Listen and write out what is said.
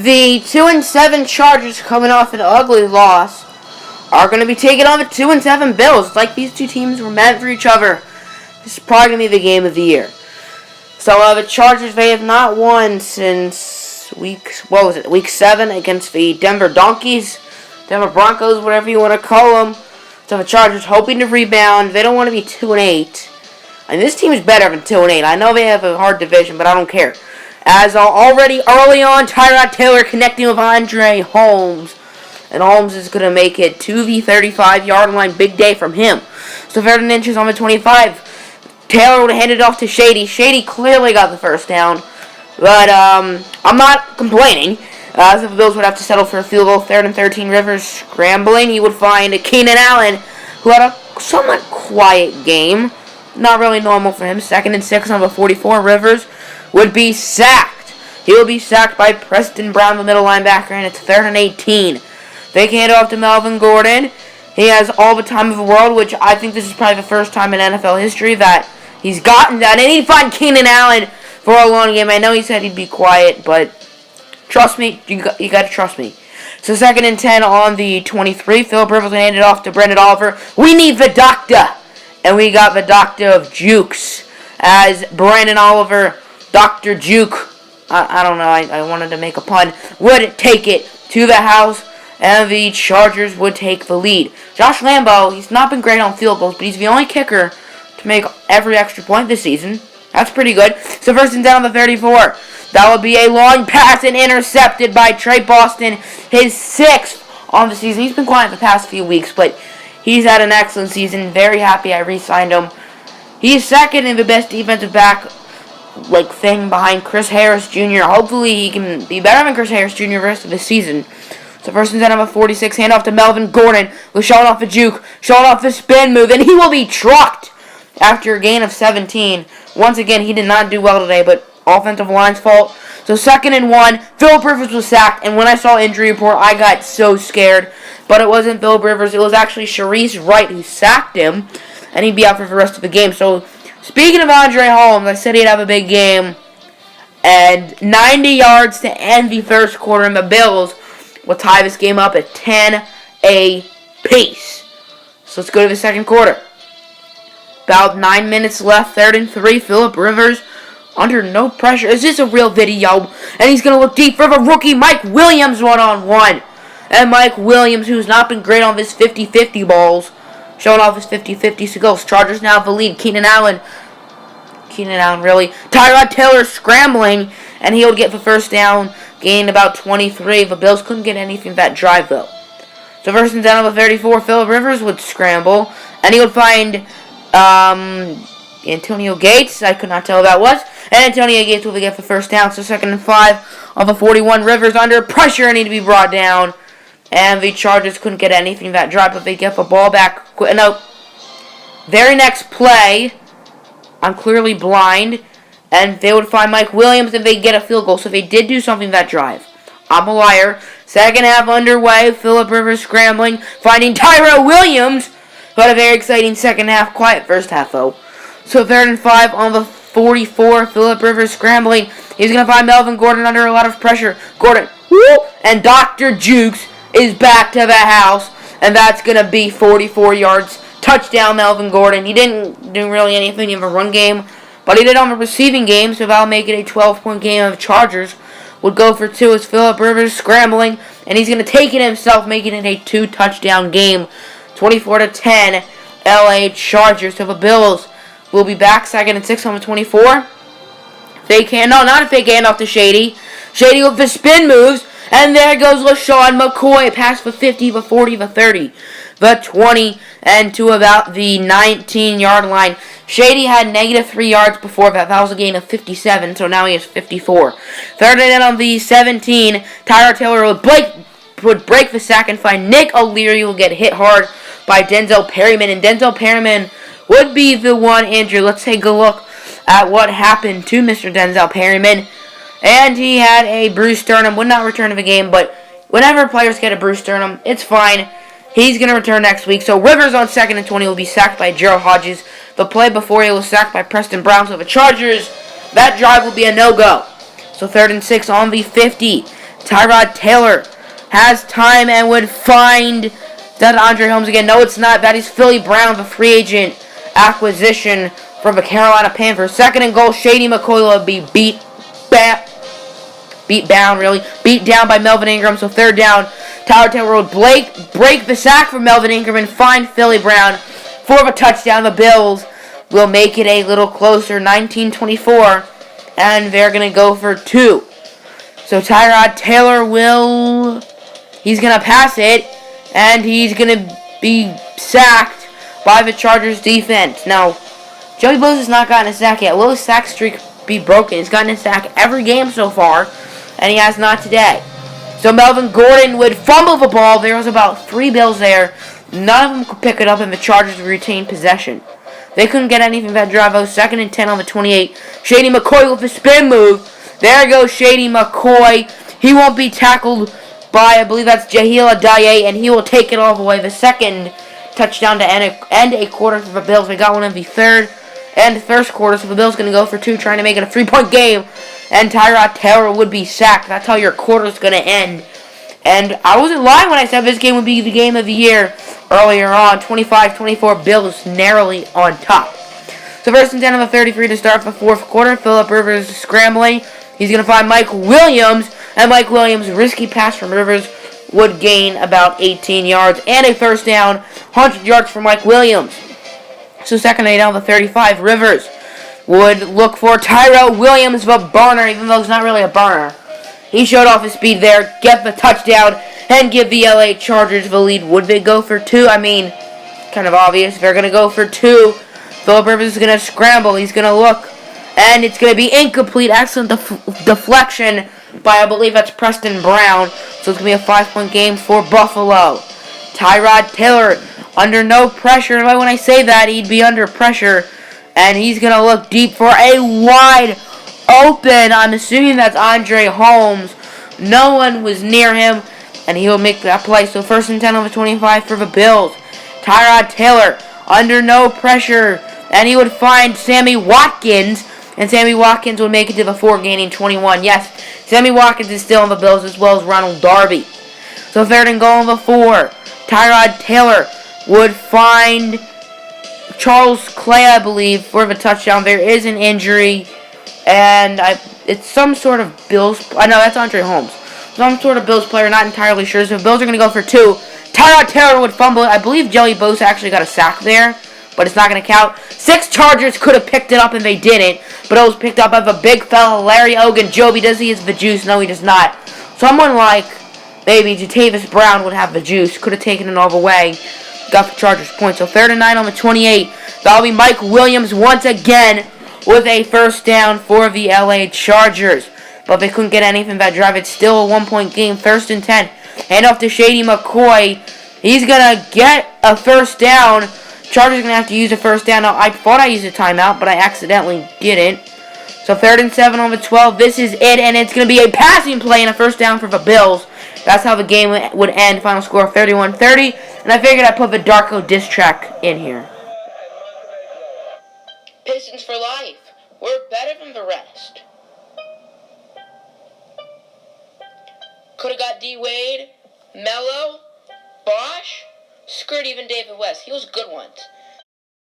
The 2-7 Chargers, coming off an ugly loss, are going to be taking on the 2-7 Bills. It's like these two teams were meant for each other. This is probably going to be the game of the year. So the Chargers, they have not won since week 7 against the Denver Broncos, whatever you want to call them. So the Chargers hoping to rebound. They don't want to be 2-8. And this team is better than 2-8. I know they have a hard division, but I don't care. As already early on, Tyrod Taylor connecting with Andre Holmes. And Holmes is going to make it to the 35-yard line. Big day from him. So 13 inches on the 25. Taylor would have handed it off to Shady. Shady clearly got the first down. But I'm not complaining. So the Bills would have to settle for a field goal. 3rd and 13. Rivers scrambling. He would find Keenan Allen, who had a somewhat quiet game. Not really normal for him. 2nd and 6 on the 44. Rivers would be sacked. He will be sacked by Preston Brown, the middle linebacker, and it's 3rd and 18. They can hand it off to Melvin Gordon. He has all the time of the world, which I think this is probably the first time in NFL history that he's gotten that. And he'd find Keenan Allen for a long game. I know he said he'd be quiet, but trust me, you got to trust me. So 2nd and 10 on the 23. Philip Rivers handed it off to Brendan Oliver. We need the doctor. And we got the doctor of jukes as Brandon Oliver, Dr. Juke, I don't know, I wanted to make a pun, would take it to the house, and the Chargers would take the lead. Josh Lambo, he's not been great on field goals, but he's the only kicker to make every extra point this season. That's pretty good. So 1st and 10 on the 34. That would be a long pass and intercepted by Trey Boston, his 6th on the season. He's been quiet the past few weeks, but he's had an excellent season. Very happy I re-signed him. He's 2nd in the best defensive back thing behind Chris Harris Jr. Hopefully he can be better than Chris Harris Jr. the rest of the season. So 1st and 10 on the 46. Hand off to Melvin Gordon. Who's showing off the juke. Showing off the spin move. And he will be trucked after a gain of 17. Once again, he did not do well today, but offensive line's fault. So 2nd and 1. Philip Rivers was sacked. And when I saw injury report, I got so scared. But it wasn't Philip Rivers. It was actually Sharice Wright who sacked him. And he'd be out for the rest of the game. So speaking of Andre Holmes, I said he'd have a big game. And 90 yards to end the first quarter. And the Bills will tie this game up at 10 apiece. So let's go to the second quarter. About 9 minutes left. 3rd and 3. Philip Rivers under no pressure. Is this a real video? And he's going to look deep for the rookie Mike Williams one-on-one. And Mike Williams, who's not been great on this 50-50 balls, showing off his 50-50 skills. Chargers now have the lead. Keenan Allen, really. Tyrod Taylor scrambling, and he'll get the first down, gained about 23. The Bills couldn't get anything that drive, though. So 1st and 10 on the 34. Philip Rivers would scramble, and he would find Antonio Gates. I could not tell who that was. And Antonio Gates will get the first down. So 2nd and 5 on the 41. Rivers under pressure and need to be brought down. And the Chargers couldn't get anything that drive, but they get the ball back. No. Very next play, I'm clearly blind, and they would find Mike Williams and they get a field goal. So they did do something that drive. I'm a liar. Second half underway. Philip Rivers scrambling, finding Tyrell Williams, who had a very exciting second half. Quiet first half, though. So 3rd and 5 on the 44. Philip Rivers scrambling. He's going to find Melvin Gordon under a lot of pressure. Gordon, whoop, and Dr. Jukes is back to the house, and that's going to be 44 yards. Touchdown, Melvin Gordon. He didn't do really anything in the run game, but he did on the receiving game, so that'll make it a 12-point game. Of Chargers would go for 2 as Philip Rivers scrambling, and he's going to take it himself, making it a 2-touchdown game. 24-10, LA Chargers. So the Bills will be back. 2nd and 6 on the 24. Fake hand. No, not a fake hand off to Shady. Shady with the spin moves. And there goes LaShawn McCoy past the 50, the 40, the 30, the 20, and to about the 19-yard line. Shady had -3 yards before that. That was a gain of 57, so now he has 54. 3rd and 10 on the 17. Tyrod Taylor would break the sack and find Nick O'Leary will get hit hard by Denzel Perryman. And Denzel Perryman would be the one injured. Let's take a look at what happened to Mr. Denzel Perryman. And he had a bruised sternum. Would not return to the game, but whenever players get a bruised sternum, it's fine. He's going to return next week. So Rivers on 2nd and 20 will be sacked by Gerald Hodges. The play before he was sacked by Preston Brown. So the Chargers, that drive will be a no-go. So 3rd and 6 on the 50. Tyrod Taylor has time and would find that Andre Holmes again. No, it's not. That is Philly Brown, the free agent acquisition from the Carolina Panthers. Second and goal, Shady McCoy will be beat down by Melvin Ingram. So third down, Tyrod Taylor will break the sack for Melvin Ingram and find Philly Brown for a touchdown. The Bills will make it a little closer, 19-24, and they're going to go for 2. So Tyrod Taylor he's going to pass it, and he's going to be sacked by the Chargers defense. Now, Joey Bosa has not gotten a sack yet. Will his sack streak be broken? He's gotten a sack every game so far, and he has not today. So Melvin Gordon would fumble the ball. There was about 3 Bills there. None of them could pick it up, and the Chargers would retain possession. They couldn't get anything that drive. It was 2nd and 10 on the 28. Shady McCoy with a spin move. There goes Shady McCoy. He won't be tackled by, I believe that's Jahil Adaye, and he will take it all the way. The second touchdown to end a quarter for the Bills. They got one in the third and first quarter, so the Bills going to go for 2, trying to make it a 3-point game, and Tyrod Taylor would be sacked. That's how your quarter's going to end. And I wasn't lying when I said this game would be the game of the year earlier on. 25-24, Bills narrowly on top. So first and 10 on the 33 to start the fourth quarter. Phillip Rivers scrambling. He's going to find Mike Williams, and Mike Williams' risky pass from Rivers would gain about 18 yards and a first down, 100 yards for Mike Williams. So second and 8 on the 35, Rivers would look for Tyrell Williams, the burner, even though he's not really a burner. He showed off his speed there, get the touchdown, and give the LA Chargers the lead. Would they go for 2? I mean, kind of obvious. They're going to go for 2. Phillip Rivers is going to scramble. He's going to look, and it's going to be incomplete. Excellent deflection by, I believe that's Preston Brown. So it's going to be a 5-point game for Buffalo. Tyrod Taylor under no pressure. When I say that, he'd be under pressure. And he's going to look deep for a wide open. I'm assuming that's Andre Holmes. No one was near him, and he will make that play. So first and 10 on the 25 for the Bills. Tyrod Taylor under no pressure, and he would find Sammy Watkins, and Sammy Watkins would make it to the 4, gaining 21. Yes, Sammy Watkins is still on the Bills, as well as Ronald Darby. So third and goal on the 4. Tyrod Taylor would find Charles Clay, I believe, for the touchdown. There is an injury, and it's some sort of Bills. I know that's Andre Holmes. Some sort of Bills player, not entirely sure. So the Bills are going to go for 2. Tyrod Taylor would fumble it. I believe Joey Bosa actually got a sack there, but it's not going to count. 6 Chargers could have picked it up, and they didn't. But it was picked up by the big fella, Larry Ogunjobi. Does he have the juice? No, he does not. Someone like maybe Jatavis Brown would have the juice. Could have taken it all the way. Got the Chargers point. So third and 9 on the 28. That'll be Mike Williams once again with a first down for the LA Chargers. But they couldn't get anything that drive. It's still a 1-point game. First and 10. Hand off to Shady McCoy. He's going to get a first down. Chargers are going to have to use a first down. Now, I thought I used a timeout, but I accidentally didn't. So third and 7 on the 12. This is it, and it's going to be a passing play and a first down for the Bills. That's how the game would end. Final score 31-30. And I figured I'd put the Darko diss track in here. Pistons for life. We're better than the rest. Could have got D-Wade, Melo, Bosch, screwed even David West. He was good once.